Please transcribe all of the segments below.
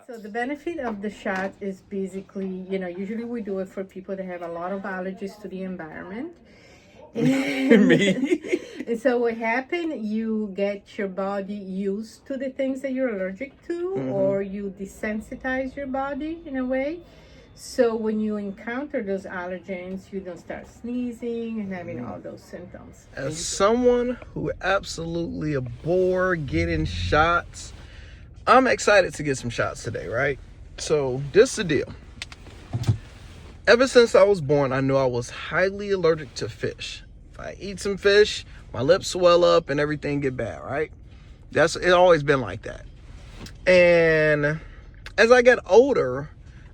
So the benefit of the shot is basically, usually we do it for people that have a lot of allergies to the environment. Me. And so what happened, you get your body used to the things that you're allergic to, or you desensitize your body in a way. So when you encounter those allergens, you don't start sneezing and having all those symptoms. As someone who absolutely abhor getting shots, I'm excited to get some shots today, right? So this is the deal. Ever since I was born, I knew I was highly allergic to fish. If I eat some fish, my lips swell up and everything get bad, right? It's always been like that. And as I got older,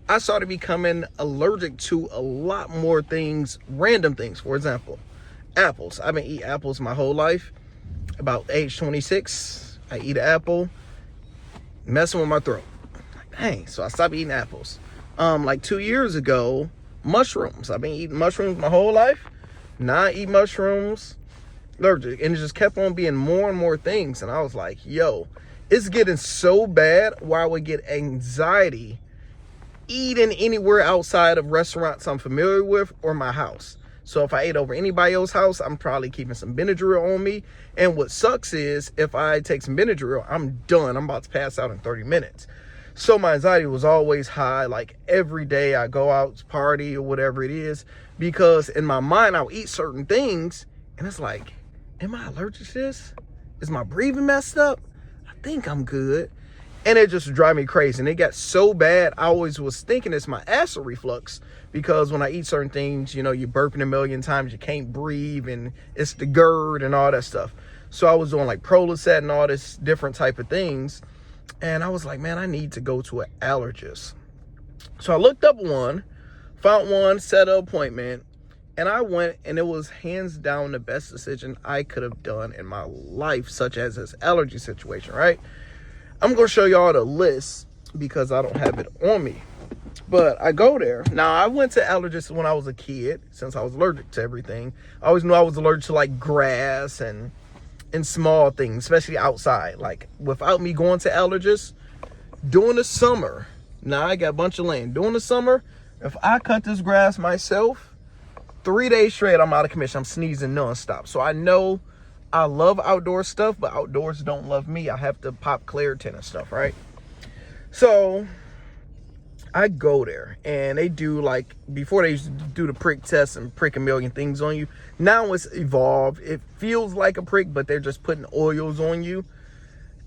I started becoming allergic to a lot more things, random things. For example, apples. I've been eating apples my whole life. About age 26, I eat an apple, messing with my throat. Dang, so I stopped eating apples. Like 2 years ago, mushrooms. I've been eating mushrooms my whole life. Now I eat mushrooms, allergic. And it just kept on being more and more things. And I was like, yo, it's getting so bad where I would get anxiety eating anywhere outside of restaurants I'm familiar with or my house. So if I ate over anybody else's house, I'm probably keeping some Benadryl on me. And what sucks is if I take some Benadryl, I'm done. I'm about to pass out in 30 minutes. So my anxiety was always high. Like every day I go out to party or whatever it is, because in my mind, I'll eat certain things and it's like, am I allergic to this? Is my breathing messed up? I think I'm good. And it just drive me crazy. And it got so bad, I always was thinking it's my acid reflux, because when I eat certain things, you're burping a million times, you can't breathe, and it's the GERD and all that stuff. So I was doing like Prolacet and all this different type of things. And I was like, man, I need to go to an allergist. So I looked up one, found one, set an appointment, and I went, and it was hands down the best decision I could have done in my life, such as this allergy situation, right? I'm going to show y'all the list because I don't have it on me. But I go there. Now, I went to allergists when I was a kid, since I was allergic to everything. I always knew I was allergic to like grass and small things, especially outside. Like without me going to allergists, during the summer, now I got a bunch of land. During the summer, if I cut this grass myself, 3 days straight, I'm out of commission. I'm sneezing nonstop. So I know I love outdoor stuff, but outdoors don't love me. I have to pop Claritin and stuff, right? So I go there, and they do like, before they used to do the prick test and prick a million things on you. Now it's evolved. It feels like a prick, but they're just putting oils on you.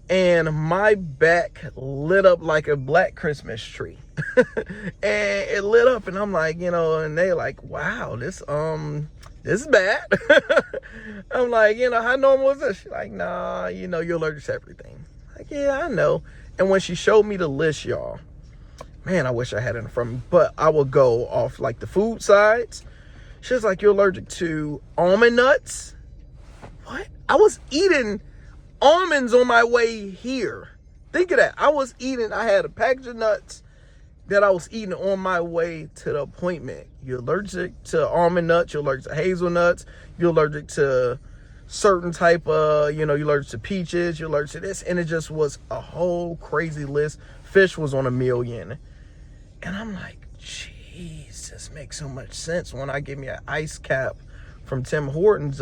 And my back lit up like a black Christmas tree. And it lit up, and I'm like, and they like, wow, this is bad. I'm like, how normal is this? She's like, nah, you're allergic to everything. Like, yeah, I know. And when she showed me the list, y'all, man, I wish I had it in front of me, but I will go off like the food sides. She was like, you're allergic to almond nuts? What? I was eating almonds on my way here. Think of that. I had a package of nuts that I was eating on my way to the appointment. You're allergic to almond nuts, you're allergic to hazelnuts, you're allergic to certain type of, you're allergic to peaches, you're allergic to this. And it just was a whole crazy list. Fish was on 1 million. And I'm like, jeez, this makes so much sense. When I get me an ice cap from Tim Hortons,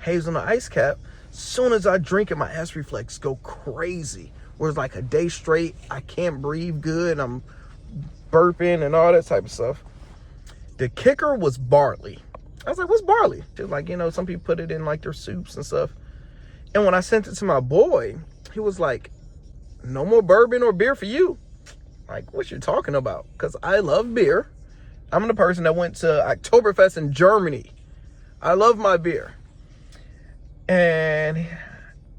hazelnut ice cap, soon as I drink it, my acid reflex go crazy. Whereas like a day straight, I can't breathe good. I'm burping and all that type of stuff. The kicker was barley. I was like, what's barley? She was like, some people put it in like their soups and stuff. And when I sent it to my boy, he was like, no more bourbon or beer for you. Like, what you talking about? Because I love beer. I'm the person that went to Oktoberfest in Germany. I love my beer. And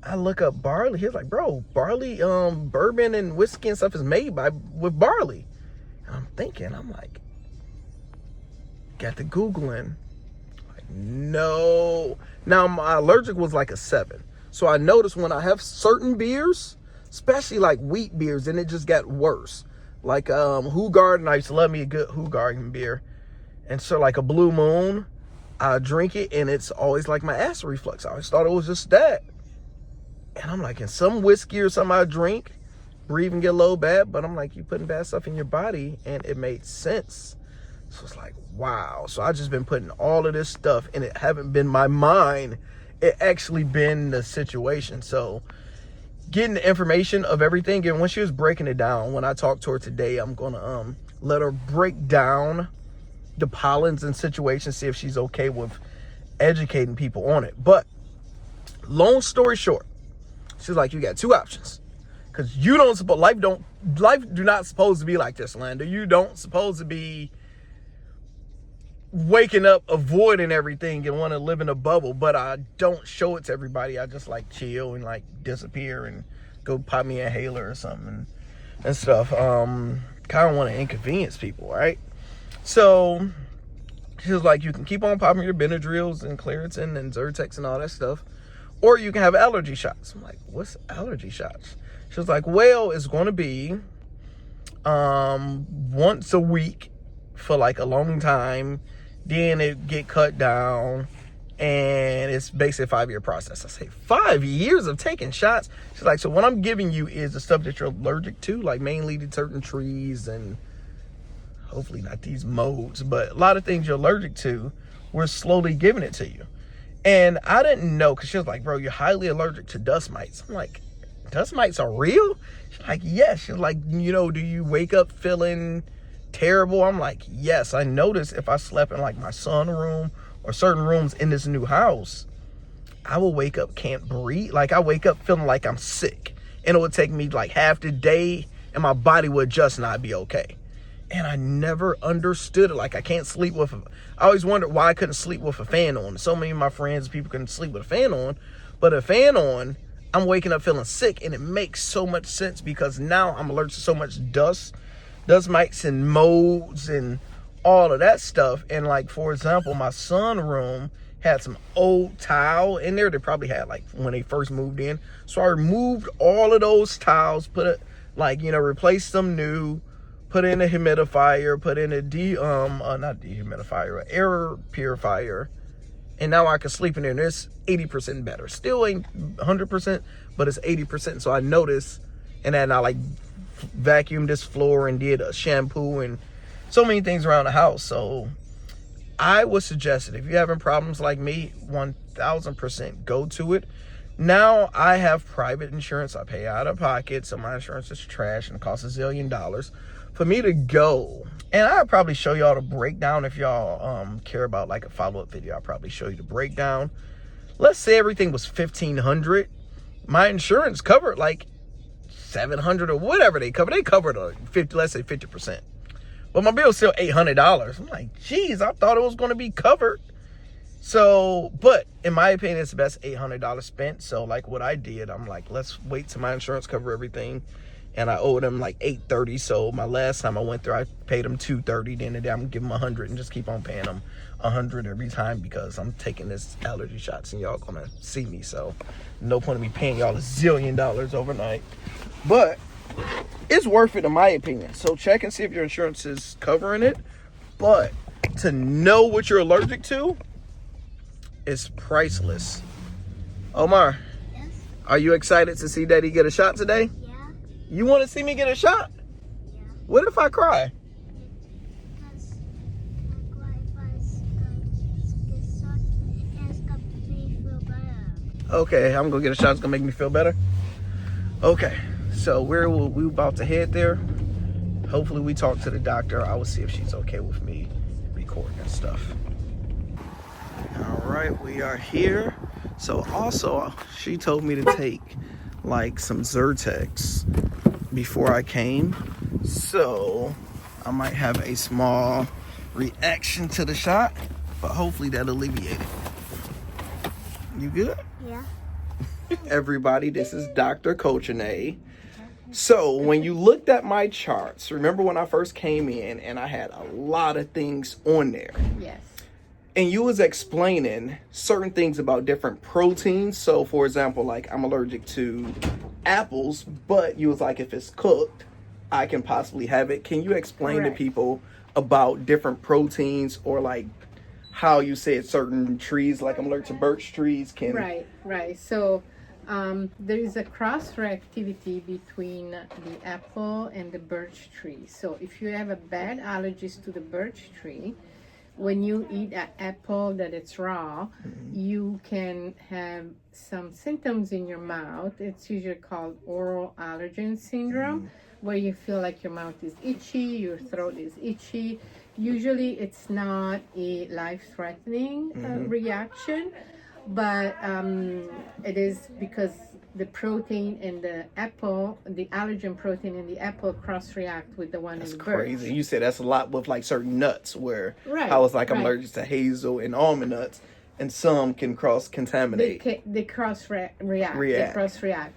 I look up barley. He's like, bro, barley, bourbon and whiskey and stuff is made with barley. And I'm thinking, I'm like, got to Googling. Like, no. Now, my allergic was like a 7. So I noticed when I have certain beers, especially like wheat beers, and it just got worse. Like Hoegaarden, I used to love me a good Hoegaarden beer. And so like a Blue Moon, I drink it, and it's always like my acid reflux. I always thought it was just that. And I'm like, in some whiskey or something I drink, breathing get a little bad, but I'm like, you putting bad stuff in your body, and it made sense. So it's like, wow. So I just been putting all of this stuff, and it haven't been my mind. It actually been the situation. So getting the information of everything, and when she was breaking it down, when I talked to her today, I'm gonna let her break down the pollens and situations, see if she's okay with educating people on it. But long story short, she's like, you got two options, because you don't suppose life do not supposed to be like this, Landa. You don't supposed to be waking up avoiding everything and want to live in a bubble. But I don't show it to everybody. I just like chill and like disappear and go pop me a inhaler or something and stuff. Kind of want to inconvenience people, right? So she was like, you can keep on popping your Benadryls and Claritin and Zyrtex and all that stuff, or you can have allergy shots. I'm like, what's allergy shots? She was like, well, it's going to be once a week for like a long time, then it get cut down, and it's basically a 5-year process. I say, 5 years of taking shots? She's like, so what I'm giving you is the stuff that you're allergic to, like mainly to certain trees and hopefully not these modes, but a lot of things you're allergic to, we're slowly giving it to you. And I didn't know, because she was like, bro, you're highly allergic to dust mites. I'm like, dust mites are real? She's like, yes. She's like, you know, do you wake up feeling terrible? I'm like, yes. I noticed if I slept in like my sunroom or certain rooms in this new house, I will wake up, can't breathe. Like I wake up feeling like I'm sick, and it would take me like half the day and my body would just not be okay. And I never understood it. Like I can't sleep with I always wondered why I couldn't sleep with a fan on. So many of my friends, people couldn't sleep with a fan on, but a fan on, I'm waking up feeling sick. And it makes so much sense, because now I'm allergic to so much dust mites and molds and all of that stuff. And like, for example, my sunroom had some old tile in there. They probably had like when they first moved in. So I removed all of those tiles, put it like, you know, replaced them new, put in a humidifier, put in a not dehumidifier, an air purifier, and now I can sleep in there, and it's 80% better. Still ain't 100%, but it's 80%. So I noticed, and then I like vacuumed this floor and did a shampoo and so many things around the house. So I would suggest it. If you're having problems like me, 1000% go to it. Now I have private insurance. I pay out of pocket, so my insurance is trash and it costs $1 zillion for me to go. And I'll probably show y'all the breakdown. If y'all care about like a follow-up video, I'll probably show you the breakdown. Let's say everything was $1,500. My insurance covered like $700 or whatever they covered. They covered let's say 50%. But my bill's still $800. I'm like, geez, I thought it was going to be covered. So, but in my opinion, it's the best $800 spent. So like what I did, I'm like, let's wait till my insurance cover everything. And I owed them like $830. So my last time I went through, I paid them $230. Then I'm gonna give them $100 and just keep on paying them $100 every time, because I'm taking this allergy shots and y'all gonna see me. So no point in me paying y'all $1 zillion overnight. But it's worth it in my opinion. So check and see if your insurance is covering it. But to know what you're allergic to is priceless. Omar, Yes? are you excited to see Daddy get a shot today? Yeah? You want to see me get a shot? Yeah. What if I cry? Because my grandpa's get shot and it's gonna make me feel better. Okay, I'm gonna get a shot. It's gonna make me feel better. Okay, so we about to head there. Hopefully we talk to the doctor. I will see if she's okay with me recording and stuff. All right, we are here. So also, she told me to take like some Zyrtex before I came. So I might have a small reaction to the shot, but hopefully that'll alleviate it. You good? Yeah. Everybody, this is Dr. Cochene. So when you looked at my charts, remember when I first came in and I had a lot of things on there? Yes. And you was explaining certain things about different proteins. So for example, like I'm allergic to apples, but you was like, if it's cooked, I can possibly have it. Can you explain to people about different proteins, or like how you said certain trees, like I'm allergic to birch trees, can... Right. So There is a cross reactivity between the apple and the birch tree. So if you have a bad allergies to the birch tree, when you eat an apple that it's raw, you can have some symptoms in your mouth. It's usually called oral allergen syndrome, where you feel like your mouth is itchy, your throat is itchy. Usually it's not a life-threatening reaction, but it is because the protein in the apple, the allergen protein in the apple cross-react with the one in the birch. That's crazy. You said that's a lot with like certain nuts where Right, I was like, I'm right. allergic to hazel and almond nuts, and some can cross-contaminate. They cross-react. They React. cross-react.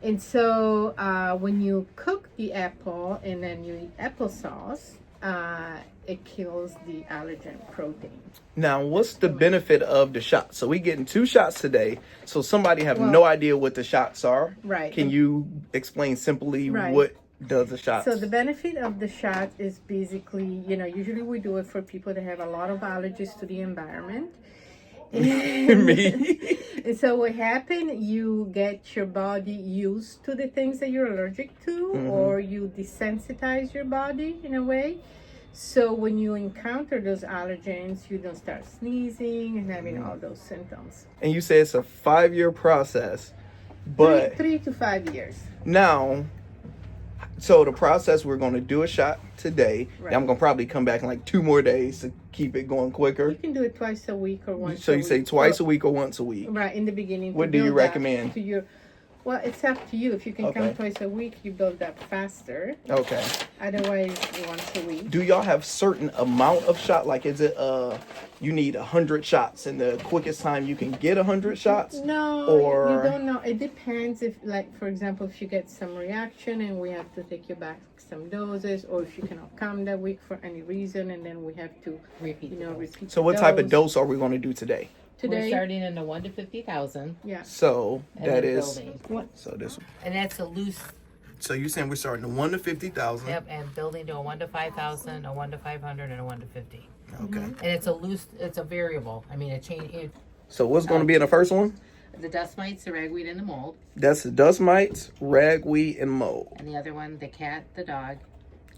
And so when you cook the apple and then you eat applesauce, it kills the allergen protein. Now, what's the benefit of the shots? So we getting 2 shots today. So somebody have Well, no idea what the shots are. Right. Can you explain simply Right. what does the shots? So the benefit of the shot is basically, usually we do it for people that have a lot of allergies to the environment. Me. And so what happens, you get your body used to the things that you're allergic to, or you desensitize your body in a way. So when you encounter those allergens, you don't start sneezing and having all those symptoms. And you say it's a 5-year process, but 3 to 5 years. now, so the process, we're going to do a shot today. Right. I'm going to probably come back in like 2 more days to keep it going quicker. You can do it twice a week or once So a you week. say twice a week or once a week. Right, in the beginning. What to do you build up recommend? to your, well, it's up to you. If you can Okay. come twice a week, you build up faster. Okay. Otherwise, once a week. Do y'all have certain amount of shot? Like, is it you need 100 shots and the quickest time you can get 100 shots? No, Or- you don't know. It depends if, like, for example, if you get some reaction and we have to take you back some doses, or if you cannot come that week for any reason, and then we have to repeat. So what type of dose are we going to do today? Today? We're starting in the 1 to 50,000. Yeah. So And that then is building. so this. And that's a loose, So you're saying we're starting to 1 to 50,000? yep, and building to a 1 to 5,000, a 1 to 500, and a 1 to 50. Okay. And it's a loose, it's a variable. I mean, it changes. So what's going to be in the first one? The dust mites, the ragweed, and the mold. That's the dust mites, ragweed, and mold. And the other one, the cat, the dog,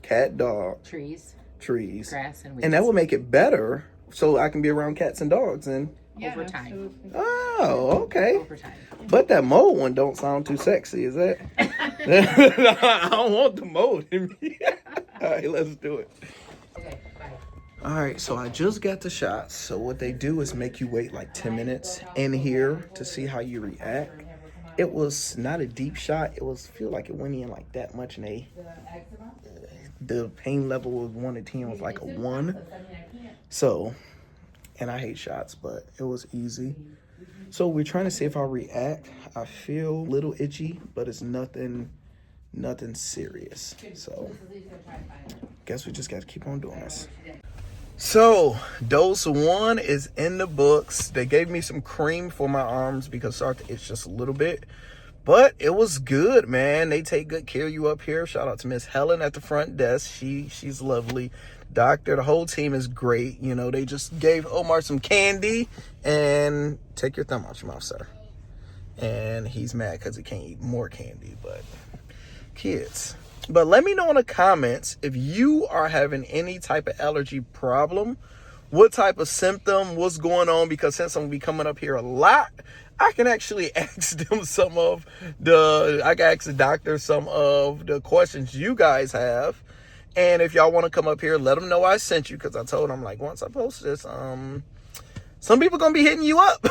Cat, dog, trees, trees. grass, and weeds. And that will make it better so I can be around cats and dogs and over time. Absolutely. oh, okay. Over time. But that mold one don't sound too sexy, is that? I don't want the mold in me. All right, let's do it. Okay, bye. All right, so I just got the shots. So what they do is make you wait like 10 minutes in here to see how you react. It was not a deep shot. It was feel like it went in like that much, and the pain level was 1 to 10 was like a 1. So, and I hate shots, but it was easy. So we're trying to see if I react. I feel a little itchy, but it's nothing serious. So, guess we just got to keep on doing this. So, dose 1 is in the books. They gave me some cream for my arms because it started to itch just a little bit. But it was good, man. They take good care of you up here. Shout out to Miss Helen at the front desk. She's lovely. Doctor, the whole team is great. You know, they just gave Omar some candy. And take your thumb out your mouth, sir. And he's mad because he can't eat more candy. But kids. But let me know in the comments if you are having any type of allergy problem. What type of symptom, what's going on? Because since I'm going to be coming up here a lot, I can actually ask them I can ask the doctor some of the questions you guys have. And if y'all want to come up here, let them know I sent you, because I told them, like, once I post this, some people going to be hitting you up.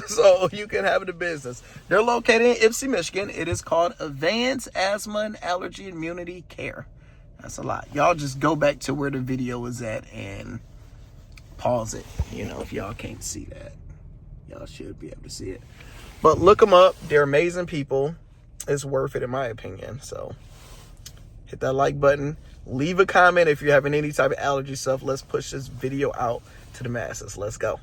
So you can have the business. They're located in Ypsi, Michigan. It is called Advanced Asthma and Allergy Immunity Care. That's a lot. Y'all just go back to where the video is at and pause it. You know, if y'all can't see that, y'all should be able to see it. But look them up. They're amazing people. It's worth it in my opinion. So hit that like button. Leave a comment if you're having any type of allergy stuff. Let's push this video out to the masses. Let's go.